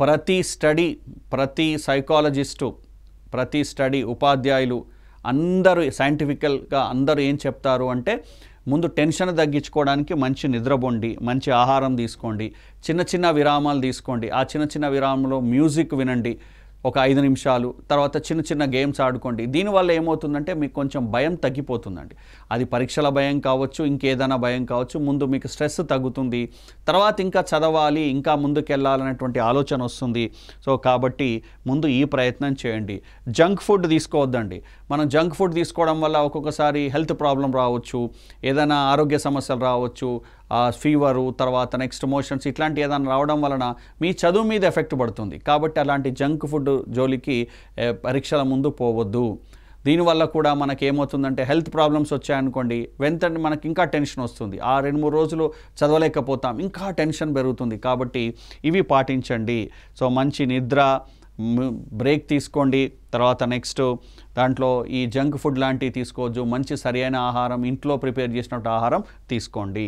ప్రతి స్టడీ, ప్రతి సైకాలజిస్టు, ప్రతి స్టడీ ఉపాధ్యాయులు అందరూ సైంటిఫికల్గా అందరూ ఏం చెప్తారు అంటే, ముందు టెన్షన్ తగ్గించుకోవడానికి మంచి నిద్రపోండి, మంచి ఆహారం తీసుకోండి, చిన్న చిన్న విరామాలు తీసుకోండి. ఆ చిన్న చిన్న విరామంలో మ్యూజిక్ వినండి ఒక 5 నిమిషాలు, తర్వాత చిన్న చిన్న గేమ్స్ ఆడుకోండి. దీనివల్ల ఏమవుతుందంటే మీకు కొంచెం భయం తగ్గిపోతుందండి. అది పరీక్షల భయం కావచ్చు, ఇంకేదైనా భయం కావచ్చు. ముందు మీకు స్ట్రెస్ తగ్గుతుంది, తర్వాత ఇంకా చదవాలి, ఇంకా ముందుకెళ్ళాలనేటువంటి ఆలోచన వస్తుంది. సో కాబట్టి ముందు ఈ ప్రయత్నం చేయండి. జంక్ ఫుడ్ తీసుకోవద్దండి. మనం జంక్ ఫుడ్ తీసుకోవడం వల్ల ఒక్కొక్కసారి హెల్త్ ప్రాబ్లం రావచ్చు, ఏదైనా ఆరోగ్య సమస్యలు రావచ్చు, ఫీవరు, తర్వాత నెక్స్ట్ మోషన్స్, ఇట్లాంటి ఏదైనా రావడం వలన మీ చదువు మీద ఎఫెక్ట్ పడుతుంది. కాబట్టి అలాంటి జంక్ ఫుడ్ జోలికి పరీక్షల ముందు పోవద్దు. దీనివల్ల కూడా మనకి ఏమవుతుందంటే హెల్త్ ప్రాబ్లమ్స్ వచ్చాయనుకోండి, వెంటనే మనకి ఇంకా టెన్షన్ వస్తుంది. ఆ 2-3 రోజులు చదవలేకపోతాం, ఇంకా టెన్షన్ పెరుగుతుంది. కాబట్టి ఇవి పాటించండి. సో మంచి నిద్ర, బ్రేక్ తీసుకోండి. తర్వాత నెక్స్ట్ దాంట్లో ఈ జంక్ ఫుడ్ లాంటివి తీసుకోవద్దు. మంచి సరైన ఆహారం, ఇంట్లో ప్రిపేర్ చేసినట్టు ఆహారం తీసుకోండి.